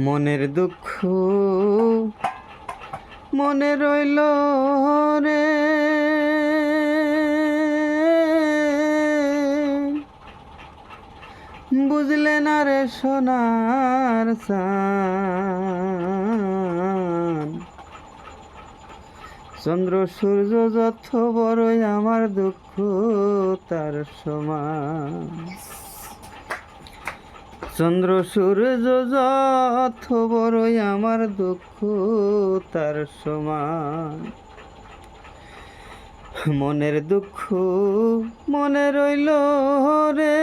মনের দুঃখ মনে রইল রে, বুঝলে না রে সোনার চাঁদ। চন্দ্র সূর্য যত বড়ই আমার দুঃখ তার সমান। চন্দ্র সূর্য যত বড়ই আমার দুঃখ তার সমান। মনের দুঃখ মনে রইল রে,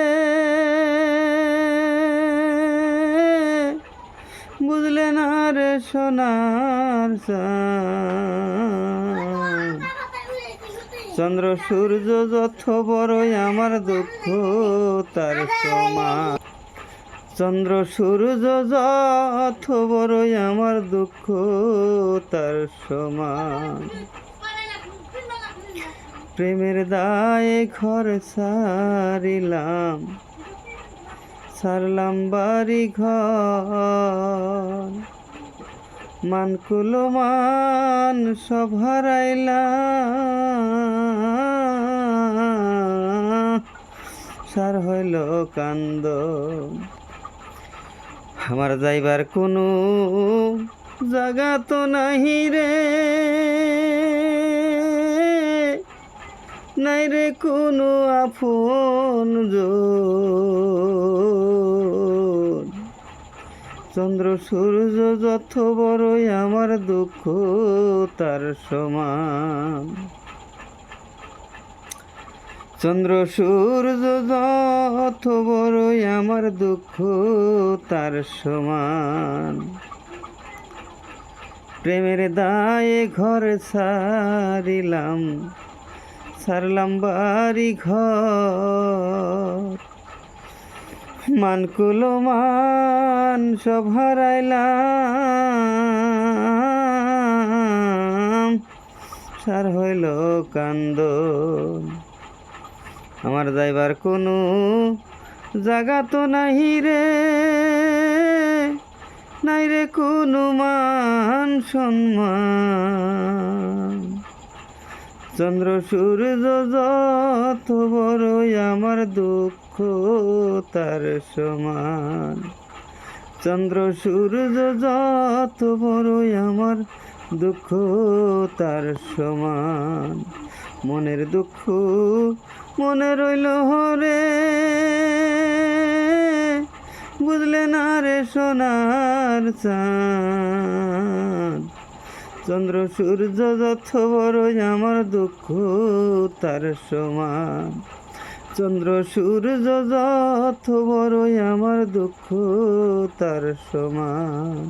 বুঝলে না রে সোনার চাঁদ। চন্দ্র সূর্য যত বড়ই আমার দুঃখ তার সমান। চন্দ্র সূর্য যত বড়ই আমার দুঃখ তার সমান। প্রেমের দায়ে ঘর ছাড়লাম বাড়ি ঘর, মানকুলো মান সব হারাইলাম, সার হইল কান্দ। আমার যাইবার কোনো জায়গা তো নাহি রে, নাই রে কোনো আপনজন। চন্দ্র সূর্য যত বড়ই আমার দুঃখ তার সমান। চন্দ্র সূর্য যত বড়ই আমার দুঃখ তার সমান। প্রেমের দায়ে ঘর ছাড়লাম বাড়ি ঘর, মানকুলো মান সব হারাইলাম, সার হইল কান্দন। আমার যাইবার কোনো জায়গা তো নাহি রে, নাই রে কোনো মান সম্মান। চন্দ্র সূর্য যত বড়ই আমার দুঃখ তার সমান। চন্দ্র সূর্য যত বড়ই আমার দুঃখ তার সমান। মনের দুঃখ মনে রইল রে, বুঝলে না রে সোনার চাঁদ। চন্দ্র সূর্য যত বড়ই আমার দুঃখ তার সমান। চন্দ্র সূর্য যত বড়ই আমার দুঃখ তার সমান।